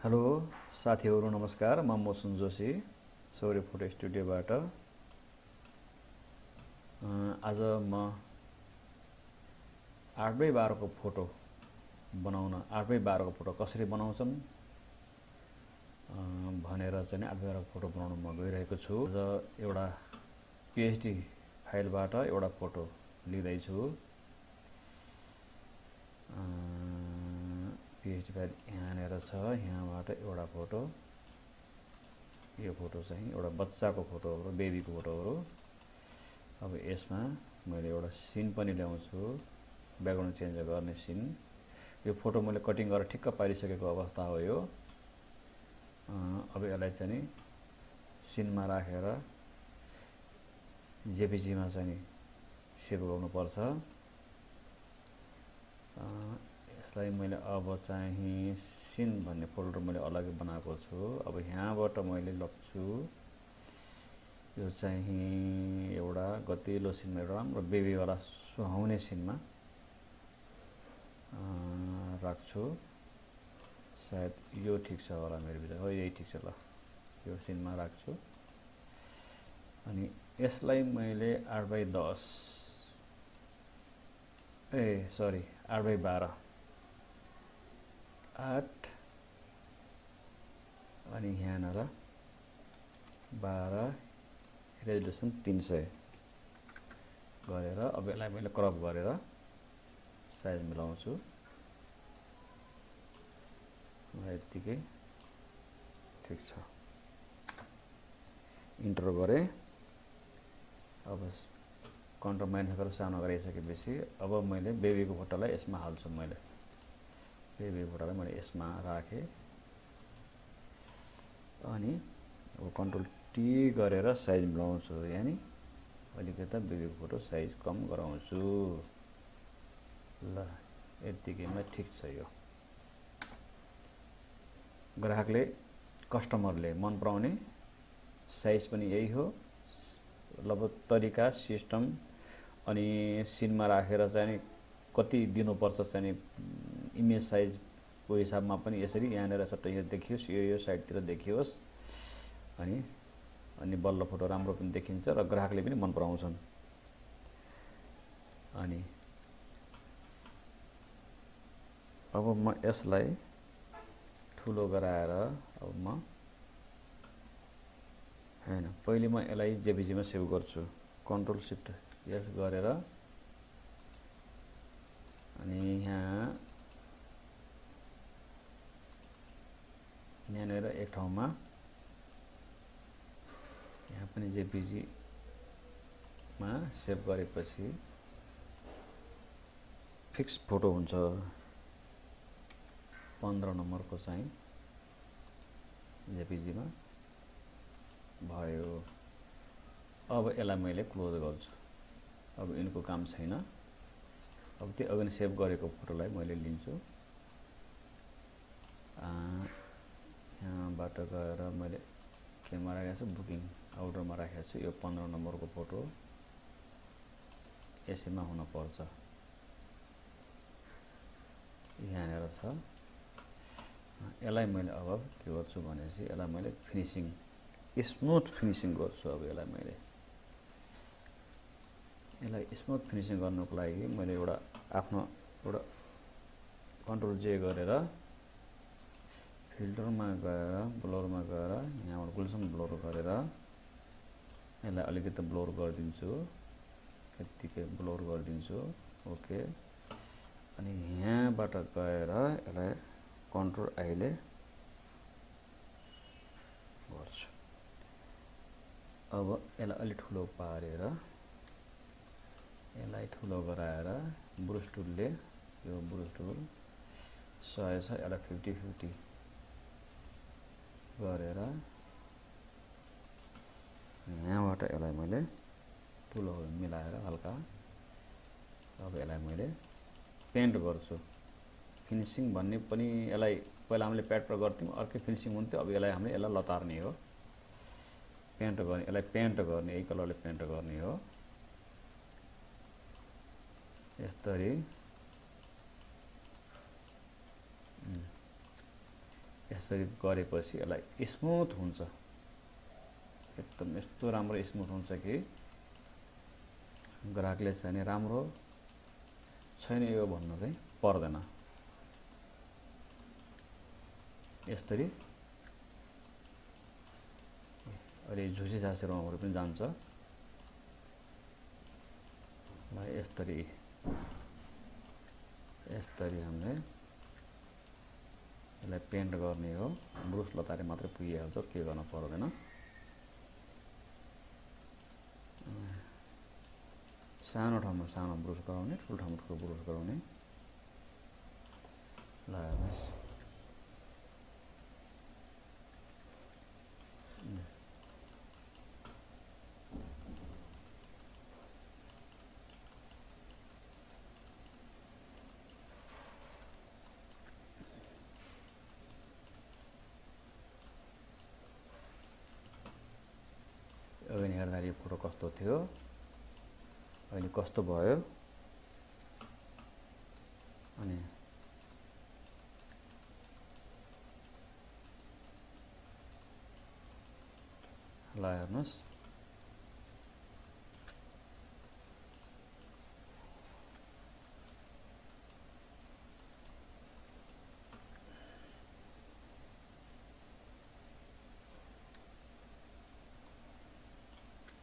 Hello साथीहरू नमस्कार, म मोसन जोशी सौर्य फोटो स्टुडियोबाट। आज म 8x12 को फोटो बनाउन 8x12 को फोटो कसरी बनाउँछन् भनेर चाहिँ 8x12 को फोटो बनाउन म गइरहेको छु। आज एउटा पीएचडी फाइलबाट एउटा फोटो लिँदै छु। पीएचडी फाइल यहाँनिर छ, यहाँबाट एउटा फोटो, यो फोटो चाहिँ एउटा बच्चाको फोटो हो, बेबीको फोटो हो। अब यसमा मैले एउटा सिन पनि ल्याउँछु, ब्याकग्राउन्ड चेन्ज गर्ने सिन। यो फोटो मैले कटिङ गरेर ठिक्क पारिसकेको अवस्था हो यो। अब यसलाई चाहिँ सिनमा राखेर जेपीजीमा चाहिँ सेभ गर्नुपर्छ। यसलाई मैले अब चाहिँ सिन भन्ने फोल्डर मैले अलग्गै बनाएको छु। अब यहाँबाट मैले लग्छु, यो चाहिँ एउटा गतिलो सिनमा, एउटा राम्रो बेबीवाला सुहाउने सिनमा राख्छु। सायद यो ठिक छ होला मेरो विचार, हो यही ठिक छ। ल यो सिनमा राख्छु अनि यसलाई मैले 8x10 8x12 8 अनि यहाँनिर 12 रेजोल्युसन 300 गरेर अब यसलाई मैले क्रप गरेर साइज मिलाउँछु। यतिकै ठिक छ, इन्टर गरेँ। अब कन्ट्रोल माइनस गरेर सानो गरिसकेपछि अब मैले बेबीको फोटोलाई यसमा हाल्छु। मैले बेबीको फोटोलाई मैले यसमा राखेँ अनि अब कन्ट्रोल टी गरेर साइज मिलाउँछु, यानी अलिकति बेबीको फोटो साइज कम गराउँछु। ल यतिकैमा ठिक छ। यो ग्राहकले, कस्टमरले मन पराउने साइज पनि यही हो। लगभग तरिका, सिस्टम अनि सिनमा राखेर चाहिँ कति दिनुपर्छ चाहिँ इमेज साइजको हिसाबमा पनि यसरी यहाँनिर सट्टै यो देखियोस्, यो साइडतिर देखियोस् अनि बल्ल फोटो राम्रो पनि देखिन्छ र ग्राहकले पनि मन पराउँछन्। अनि अब म यसलाई ठुलो गराएर अब म हैन, पहिले म यसलाई जेपीजीमा सेभ गर्छु। कन्ट्रोल शिफ्ट एस गरेर अनि यहाँनिर एक ठाउँमा यहाँ पनि जेपीजीमा सेभ गरेपछि फिक्स फोटो हुन्छ। 15 नम्बरको चाहिँ जेपीजीमा भयो। अब यसलाई मैले क्लोज गर्छु। अब यिनको काम छैन। अब त्यो अघि सेभ गरेको फोटोलाई मैले लिन्छु, यहाँबाट गएर मैले केमा राखेको छु, बुकिङ आउटरमा राखेको छु। यो 15 नम्बरको फोटो यसैमा हुनुपर्छ, यहाँनिर छ। यसलाई मैले अब के गर्छु भनेपछि यसलाई मैले फिनिसिङ, स्मुथ फिनिसिङ गर्छु। अब यसलाई स्मुथ फिनिसिङ गर्नुको लागि मैले एउटा कन्ट्रोल जे गरेर फिल्टरमा गएर ब्लरमा गएर यहाँबाट गुलसम्म ब्लर गरेर यसलाई अलिकति ब्लर गरिदिन्छु, यतिकै ब्लर गरिदिन्छु। ओके, अनि यहाँबाट गएर यसलाई कन्ट्रोल आईले गर्छु। अब यसलाई अलि ठुलो पारेर यसलाई ठुलो गराएर ब्रुस टुलले, यो ब्रुस टुल 100 छ, यसलाई 50-50 गरेर यहाँबाट यसलाई मैले ठुलो मिलाएर हल्का। अब यसलाई मैले पेन्ट गर्छु। फिनिसिङ भन्ने पनि यसलाई पहिला हामीले प्याड गर्थ्यौँ, अर्कै फिनिसिङ हुन्थ्यो। अब यसलाई लतार्ने हो, पेन्ट गर्ने, यसलाई पेन्ट गर्ने, यही कलरले पेन्ट गर्ने हो। यसरी यसरी गरेपछि यसलाई स्मुथ हुन्छ, एकदम यस्तो राम्रो स्मुथ हुन्छ कि ग्राहकले चाहिँ राम्रो छैन यो भन्नु चाहिँ पर्दैन। यसरी अलि झुसी झाँसी रङहरू पनि जान्छ। ल यसरी हामीले यसलाई पेन्ट गर्ने हो, ब्रुस लतारे मात्रै पुगिहाल्छ, के गर्न पर्दैन। सानो ठाउँमा सानो ब्रुस गराउने, ठुलो ठाउँमा ठुलो ब्रुस गराउने। ल हेर्नुहोस् अघि हेर्दाखेरि यो फोटो कस्तो थियो, अहिले कस्तो भयो। अनि ल हेर्नुहोस्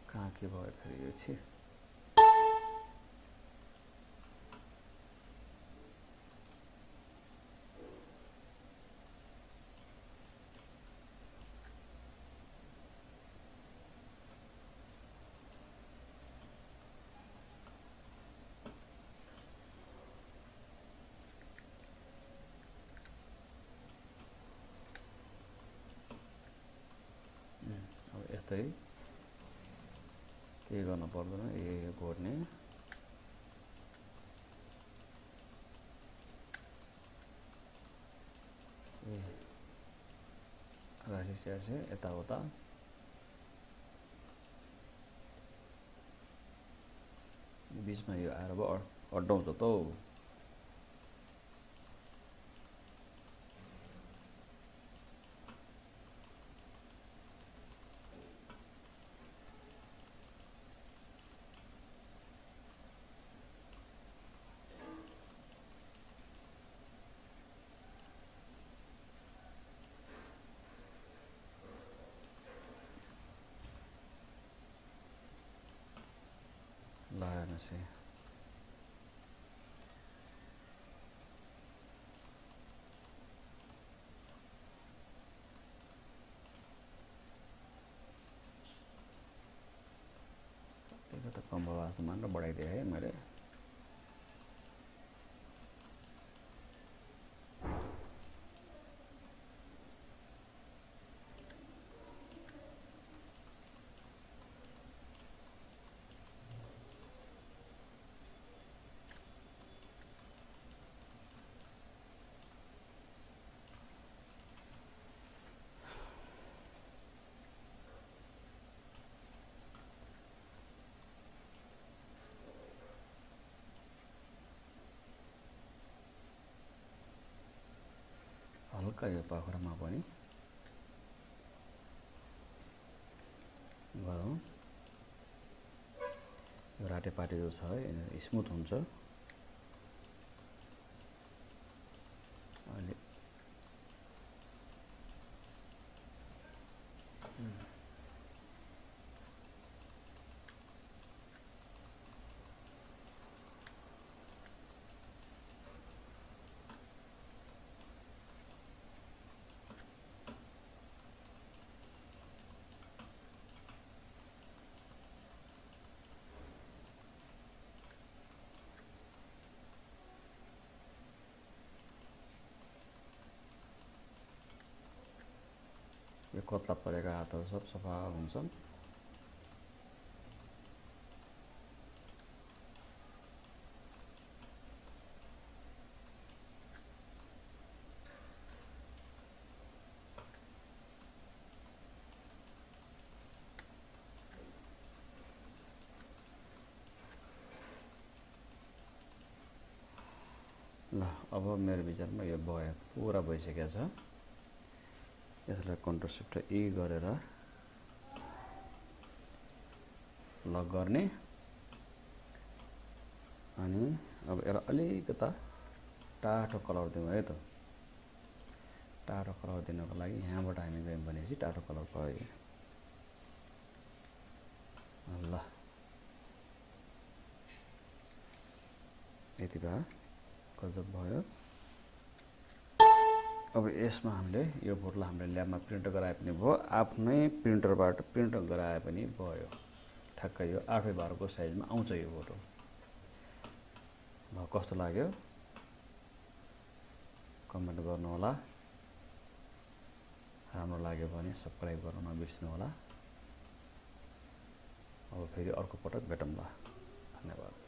कहाँ के भयो फेरि यो चाहिँ। अब यस्तै केही गर्न पर्दैन, यो घोर्ने। राशि स्याहार्छ यताउता। बिचमा यो आएर अब अड्डाउँछ त हौ। ल हेर्नुहोस् है त्यसको त कम आवाज मात्र बढाइदिएँ है मैले। हल्का यो पाखुरामा पनि गरौँ। यो राटेपाटे जो छ यिनीहरू स्मुथ हुन्छ। अहिले यो कत्ला परेका हातहरू सब सफा हुन्छन्। ल अब मेरो विचारमा यो भयो, पुरा भइसकेको छ। यसलाई कन्ट्रोल शिफ्ट ई गरेर लक गर्ने अनि अब यसलाई अलिकता टाटो कलर दिउँ है त टाटो कलर दिनको लागि यहाँबाट हामी गयौँ भनेपछि टाटो कलर पायो ल यति भए गजब भयो अब यसमा हामीले यो फोटोलाई हामीले ल्याबमा प्रिन्ट गराए पनि भयो आफ्नै प्रिन्टरबाट प्रिन्ट गराए पनि भयो ठ्याक्कै यो 8x12 को साइजमा आउँछ यो फोटो कस्तो लाग्यो कमेन्ट गर्नु होला राम्रो लाग्यो भने सब्स्क्राइब गर्न नबिर्सनु होला अब फेरि अर्को पटक भेटौँला धन्यवाद